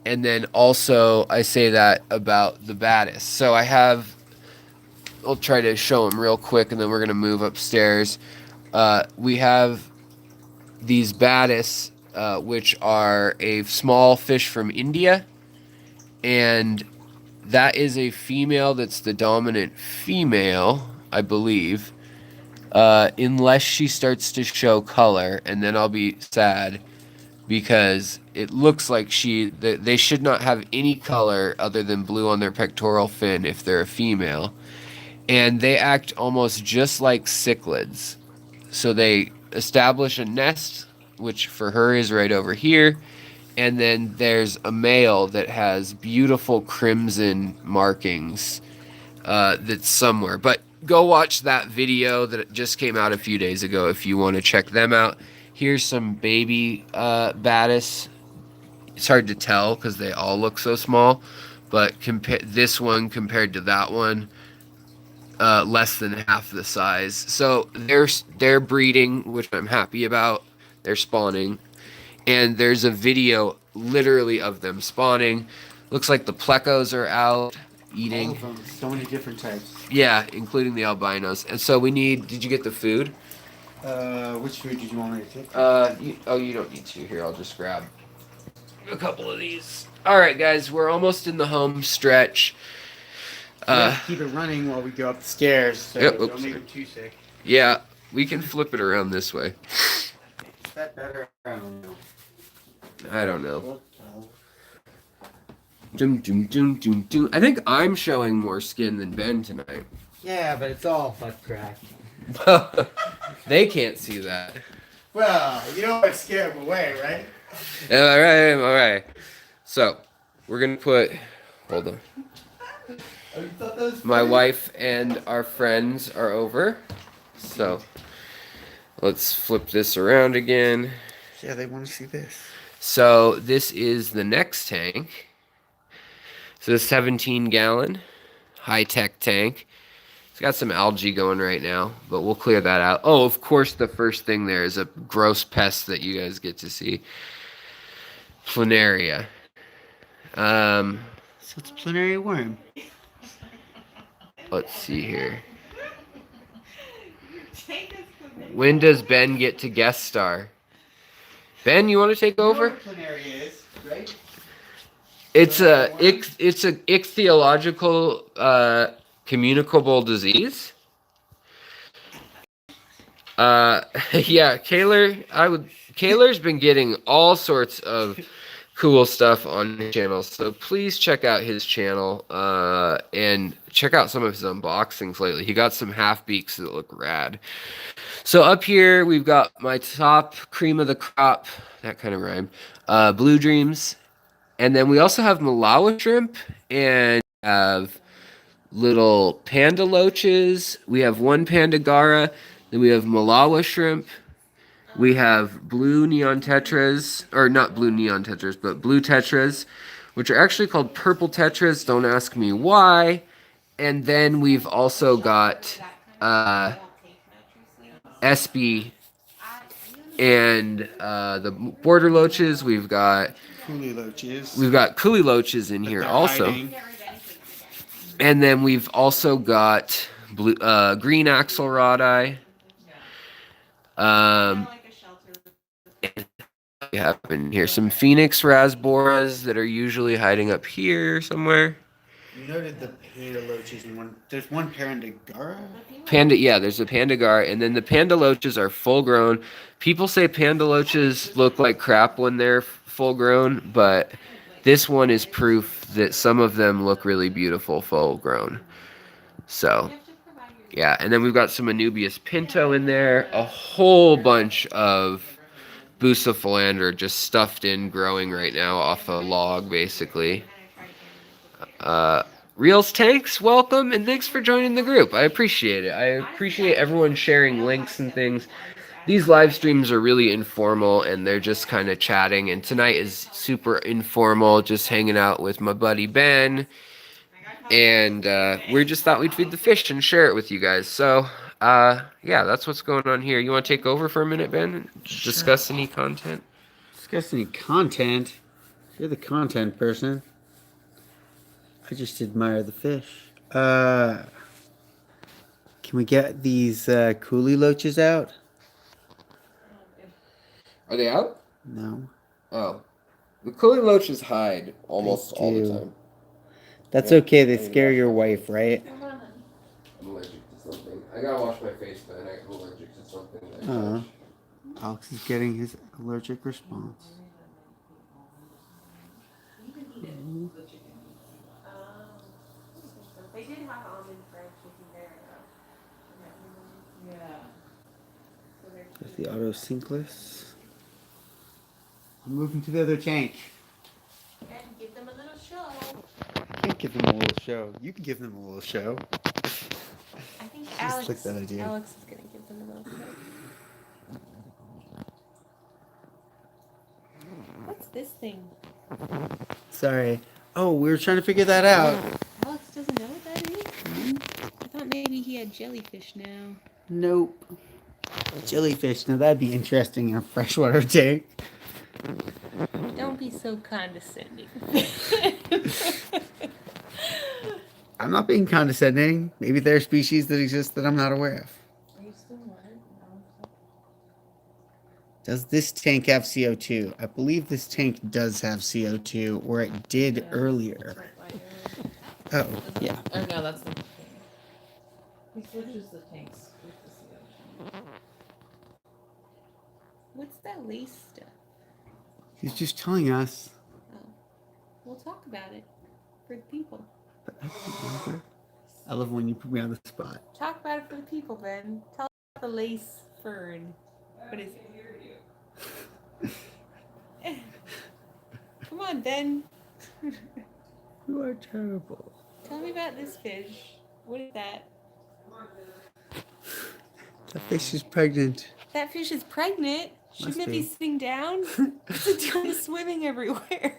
And then also I say that about the baddest. So I'll try to show them real quick, and then we're going to move upstairs. We have these baddest, which are a small fish from India. And that is a female that's the dominant female, I believe. Unless she starts to show color, and then I'll be sad, because it looks like they should not have any color other than blue on their pectoral fin if they're a female. And they act almost just like cichlids. So they establish a nest, which for her is right over here. And then there's a male that has beautiful crimson markings that's somewhere. But go watch that video that just came out a few days ago if you want to check them out. Here's some baby baddest. It's hard to tell because they all look so small. But this one compared to that one, less than half the size. So they're breeding, which I'm happy about. They're spawning. And there's a video literally of them spawning. Looks like the plecos are out eating. All of them. So many different types. Yeah, including the albinos. And so did you get the food? Which food did you want me to take? You don't need to. Here, I'll just grab a couple of these. All right, guys, we're almost in the home stretch. Keep it running while we go up the stairs, so Yep, don't make it too sick. Yeah, we can flip it around this way. Is that better? I don't know. I don't know. Doom, doom, doom, doom, doom. I think I'm showing more skin than Ben tonight. Yeah, but it's all butt crack. They can't see that. Well, you don't want to scare them away, right? All right. So, we're going to put... Hold on. Oh, you thought that was My funny? wife and our friends are over. So, let's flip this around again. Yeah, they want to see this. So, this is the next tank. So, the 17-gallon high-tech tank. It's got some algae going right now, but we'll clear that out. Oh, of course, the first thing there is a gross pest that you guys get to see. Planaria. So it's a planary worm. Let's see here. When does Ben get to guest star? Ben, you want to take over? Planaria is, right? It's a ichthyological communicable disease. Yeah, Kaylor's been getting all sorts of cool stuff on his channel, so please check out his channel and check out some of his unboxings lately. He got some half beaks that look rad. So up here we've got my top cream of the crop, that kind of rhyme, Blue Dreams, and then we also have Malawi shrimp and have little panda loaches. We have one pandagara. Then we have Malawi shrimp. We have blue neon tetras, or not blue neon tetras, but blue tetras, which are actually called purple tetras. Don't ask me why. And then we've also got SB and the border loaches. We've got Coolie loaches. We've got coolie loaches in here also. Hiding. And then we've also got blue, green axelrod. We have in here some phoenix rasboras that are usually hiding up here somewhere. You noted the panda loaches in one. There's one pandagara. There's a pandagara, and then the panda loaches are full grown. People say panda loaches look like crap when they're full grown, but this one is proof that some of them look really beautiful full grown. So, yeah, and then we've got some Anubias pinto in there, a whole bunch of bucephalandra just stuffed in, growing right now off a log, basically. Reels Tanks, welcome, and thanks for joining the group. I appreciate it. I appreciate everyone sharing links and things. These live streams are really informal, and they're just kind of chatting, and tonight is super informal, just hanging out with my buddy Ben, and we just thought we'd feed the fish and share it with you guys. So, yeah, that's what's going on here. You want to take over for a minute, Ben? Discuss any content? Discuss any content? You're the content person. I just admire the fish. Can we get these coolie loaches out? Are they out? No. Oh. The coolie loaches hide almost all the time. That's okay. They scare your wife, right? I'm allergic to something. I gotta wash my face, man. I'm allergic to something. Alex is getting his allergic response. They did have almond fried chicken there, though. Yeah. There's the auto sinkless. I'm moving to the other tank. And give them a little show. I can't give them a little show. You can give them a little show. I think Just like that idea. Alex is gonna give them a little show. What's this thing? Sorry. Oh, we were trying to figure that out. Alex doesn't know what that is? I thought maybe he had jellyfish now. Nope. Jellyfish. Now that'd be interesting in a freshwater tank. Don't be so condescending. I'm not being condescending. Maybe there are species that exist that I'm not aware of. Are you still wondering? Does this tank have CO2? I believe this tank does have CO2, or it did earlier. Oh, yeah. Oh no, that's the thing. He switches the tanks with the CO2. What's that lace stuff? He's just telling us. Oh. We'll talk about it for the people. I love when you put me on the spot. Talk about it for the people, Ben. Tell us about the lace fern. What is it? Come on, Ben. You are terrible. Tell me about this fish. What is that? The fish is pregnant. That fish is pregnant. Shouldn't Must it be be. sitting down? It's doing swimming everywhere.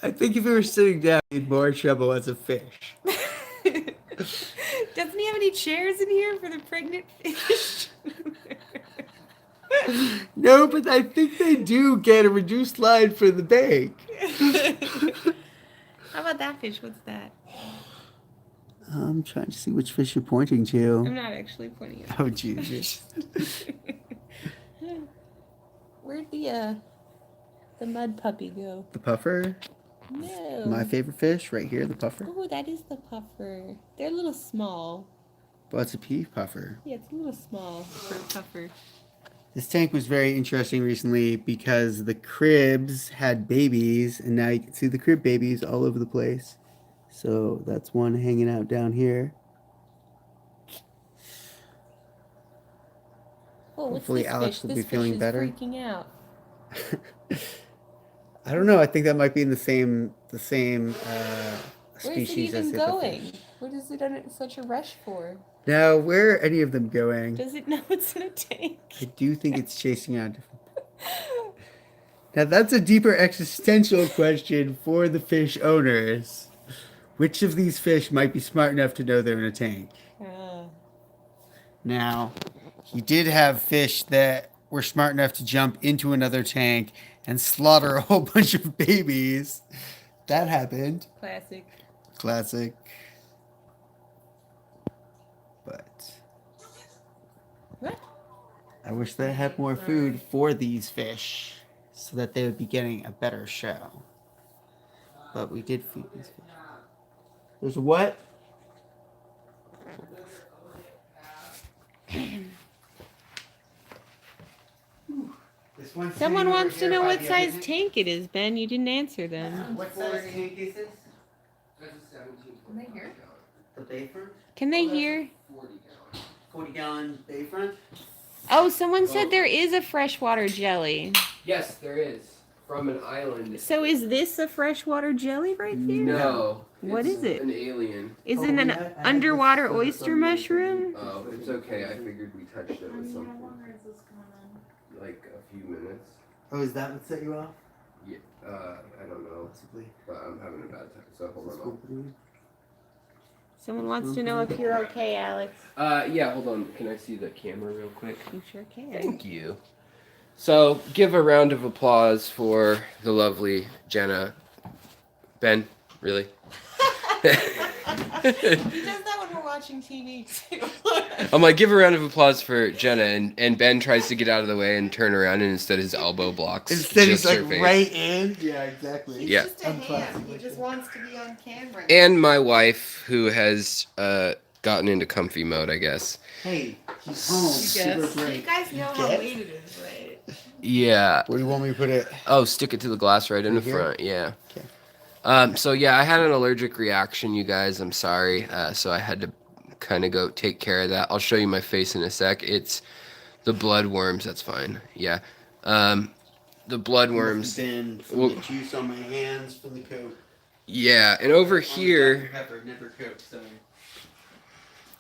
I think if it were sitting down, he'd be more trouble as a fish. Doesn't he have any chairs in here for the pregnant fish? No, but I think they do get a reduced line for the bank. How about that fish? What's that? I'm trying to see which fish you're pointing I'm to. not actually pointing at Oh, Jesus. Where'd the mud puppy go? The puffer? No. My favorite fish, right here, the puffer. Oh, that is the puffer. They're a little small. Well, it's a pea puffer. Yeah, it's a little small for a puffer. This tank was very interesting recently because the cribs had babies, and now you can see the crib babies all over the place. So that's one hanging out down here. Oh, what's Hopefully this Alex fish? will be This feeling fish is better. freaking out. I don't know. I think that might be in the same Where is it species as even the other going? fish. What is it in such a rush for? Now, where are any of them going? Does it know it's in a tank? I do think it's chasing out. Now, that's a deeper existential question for the fish owners. Which of these fish might be smart enough to know they're in a tank? Now, he did have fish that were smart enough to jump into another tank and slaughter a whole bunch of babies. That happened. Classic. Classic. But What? I wish they had more food for these fish so that they would be getting a better show. But we did feed these fish. There's a what? Someone wants to know what size tank it is, Ben. You didn't answer them. What size tank is this? That's a 17. Can they hear? The Bayfront? Can they hear? 40 gallon Bayfront? Oh, someone said there is a freshwater jelly. Yes, there is. From an island. So is this a freshwater jelly right there? No. What it's is it? An alien. Is Oh, it an I had underwater this oyster from the- mushroom? Oh, it's okay. I figured we touched it with How something. long is this going on? Like a few minutes. Oh, is that what set you off? Yeah. I don't know. Possibly. But I'm having a bad time. So hold This on. company? Someone wants to know if you're okay, Alex. Yeah, hold on. Can I see the camera real quick? You sure can. Thank you. So, give a round of applause for the lovely Jenna. Ben, really? He does that when we're watching TV too. I'm like, give a round of applause for Jenna, and Ben tries to get out of the way and turn around, and instead his elbow blocks Instead, he's just like her face. right in. Yeah, exactly. Yeah. Just a ham. He just wants to be on camera. And my wife, who has gotten into comfy mode, I guess. Hey, he's home. guess. Super You great. guys know how Get? late it is, right? Yeah. Where do you want me to put it? Oh, stick it to the glass right in the Right here? front. Yeah. Okay. So yeah, I had an allergic reaction, you guys. I'm sorry. So I had to kind of go take care of that. I'll show you my face in a sec. It's the bloodworms. That's fine. Yeah. The bloodworms. Been from Well- the juice on my hands from the coat. Yeah, and over On here. Dr. Pepper, never Coke, sorry.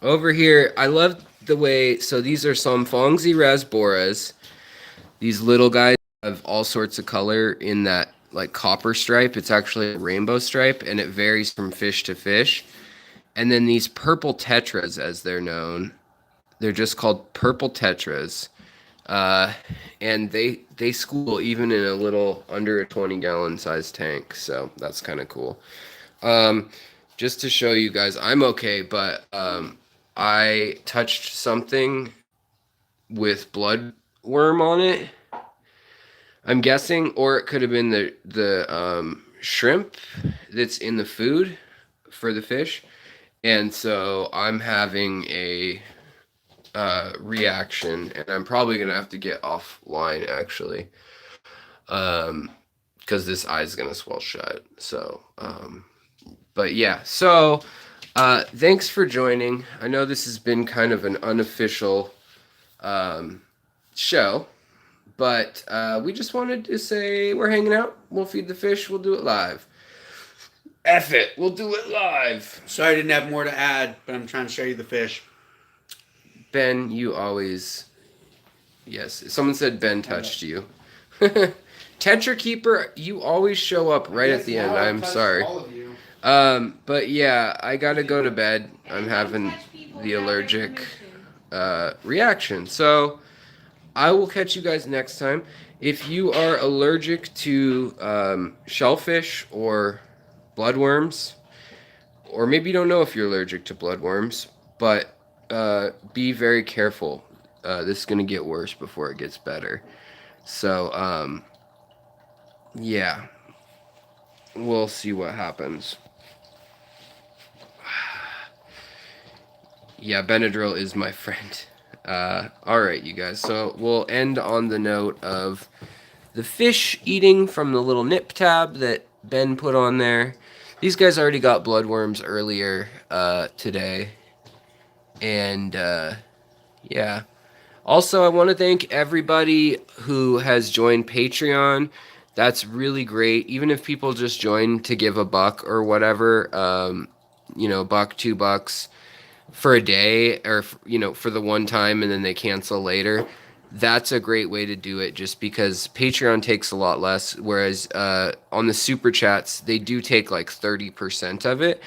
Over here, I love the way. So these are some Fongzi rasboras. These little guys have all sorts of color in that like copper stripe. It's actually a rainbow stripe, and it varies from fish to fish. And then these purple tetras, as they're known, they're just called purple tetras, and they school even in a little under a 20-gallon size tank. So that's kind of cool. Just to show you guys, I'm okay, but I touched something with bloodworm on it. I'm guessing, or it could have been the shrimp that's in the food for the fish, and so I'm having a reaction, and I'm probably gonna have to get offline actually, because this eye's gonna swell shut. So, but yeah, so thanks for joining. I know this has been kind of an unofficial show. But we just wanted to say we're hanging out. We'll feed the fish. We'll do it live. F it. We'll do it live. Sorry I didn't have more to add, but I'm trying to show you the fish. Ben, you always... Yes. Someone said Ben touched you. Tetra Keeper, you always show up right at the end. I'm sorry. All of you. But yeah, I gotta go to bed. I'm having the allergic reaction. So... I will catch you guys next time. If you are allergic to shellfish or bloodworms, or maybe you don't know if you're allergic to bloodworms, but be very careful. This is going to get worse before it gets better. So, yeah, we'll see what happens. Yeah, Benadryl is my friend. All right, you guys. So we'll end on the note of the fish eating from the little nip tab that Ben put on there. These guys already got bloodworms earlier today. And yeah. Also, I want to thank everybody who has joined Patreon. That's really great. Even if people just join to give $1 or whatever, $1, $2 for a day, or for the one time and then they cancel later. That's a great way to do it, just because Patreon takes a lot less, whereas on the super chats they do take like 30% of it.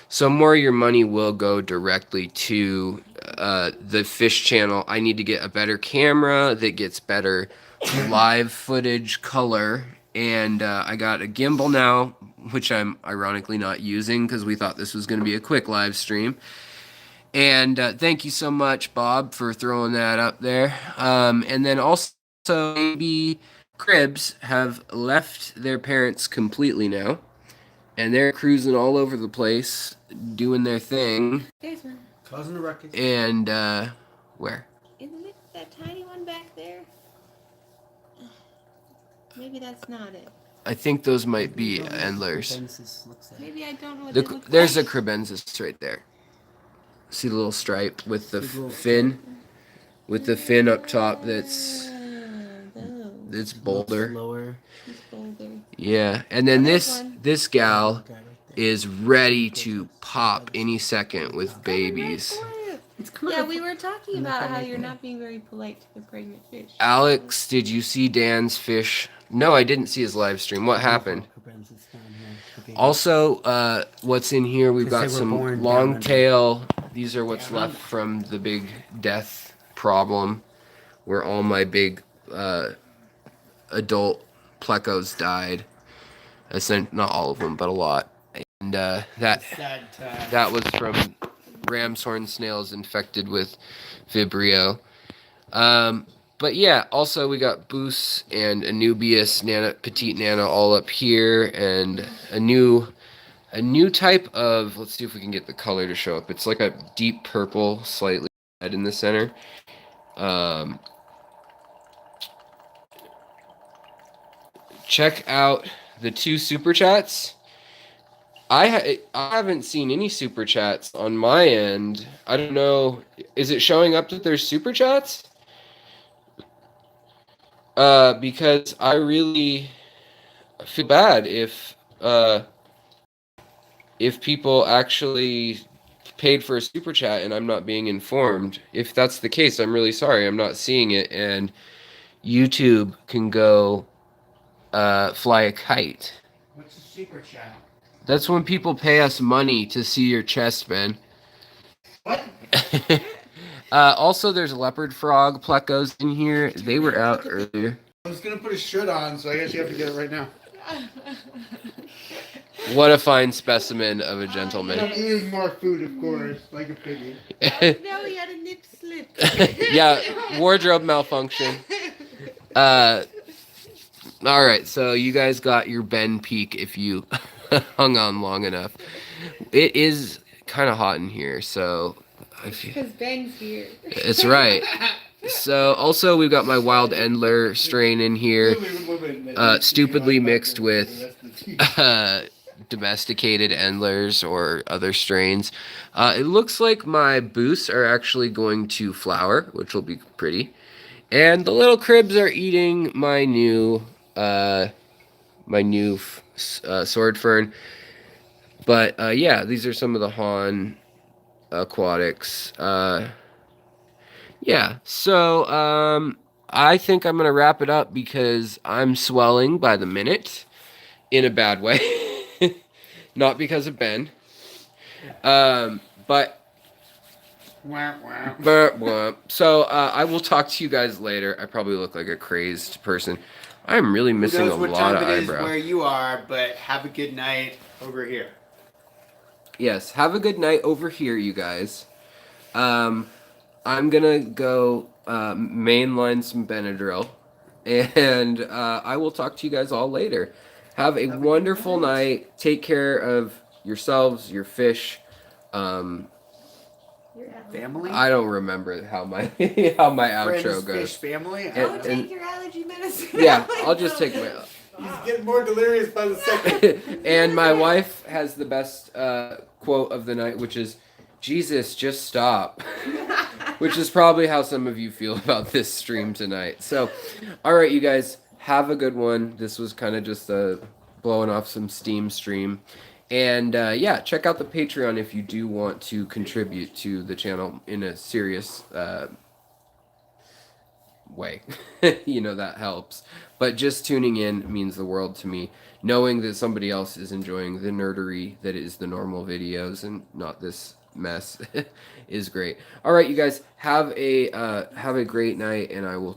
So more of your money will go directly to the fish channel. I need to get a better camera that gets better live footage color, and I got a gimbal now, which I'm ironically not using because we thought this was going to be a quick live stream. And thank you so much, Bob, for throwing that up there. And then also, maybe Cribs have left their parents completely now, and they're cruising all over the place, doing their thing. There's one. Causing a ruckus. And where? Isn't it that tiny one back there? Maybe that's not it. I think those might be endlers. Maybe I don't know what they look There's a like. crebensis right there. See the little stripe with the Big little fin? With the fin up top that's Those. bolder. Lower. She's bolder. Yeah, and then There's this one. this gal Guy right there. is ready to pop any second with babies. It's coming Yeah, up. we were talking about how you're not being very polite to the pregnant fish. Alex, did you see Dan's fish? No, I didn't see his live stream. What happened? Also, what's in here? We've got Because they were born some down long under. tail. These are what's left from the big death problem, where all my big adult plecos died. Not all of them, but a lot. And that was from ram's horn snails infected with Vibrio. But yeah, also we got Boos and Anubius, Petite Nana all up here, and a new type of, let's see if we can get the color to show up. It's like a deep purple, slightly red in the center. Check out the 2 super chats. I haven't seen any super chats on my end. I don't know. Is it showing up that there's super chats? Because I really feel bad if people actually paid for a super chat and I'm not being informed. If that's the case, I'm really sorry. I'm not seeing it, and YouTube can go fly a kite. What's a super chat? That's when people pay us money to see your chest, Ben. What? Also, there's leopard frog plecos in here. They were out earlier. I was gonna put a shirt on, so I guess you have to get it right now. What a fine specimen of a I'm gentleman. eating more food, of course, like a piggy. No, he had a nip slip. Yeah, wardrobe malfunction. All right, so you guys got your Ben peak if you hung on long enough. It is kind of hot in here, so Because Ben's here. it's right. So also we've got my wild Endler strain in here, stupidly mixed with domesticated Endlers or other strains. It looks like my boosts are actually going to flower, which will be pretty. And the little cribs are eating my new sword fern. But yeah, these are some of the Han aquatics. Yeah, so I think I'm gonna wrap it up because I'm swelling by the minute in a bad way. Not because of Ben. But so I will talk to you guys later. I probably look like a crazed person. I'm really missing a lot of eyebrow. Where you are, but have a good night over here. Yes, have a good night over here, you guys. I'm gonna go mainline some Benadryl, and I will talk to you guys all later. Have a wonderful night. Take care of yourselves, your fish. Family? I don't remember how my how my Friends, outro goes. fish, family? And- Take your allergy medicine. Yeah, I'll just take my. He's getting more delirious by the second. And my wife has the best quote of the night, which is, "Jesus, just stop." Which is probably how some of you feel about this stream tonight. So, all right, you guys, have a good one. This was kind of just a blowing off some steam stream. And yeah, check out the Patreon if you do want to contribute to the channel in a serious way. You know, that helps. But just tuning in means the world to me. Knowing that somebody else is enjoying the nerdery that is the normal videos and not this mess is great. All right, you guys, have a great night, and I will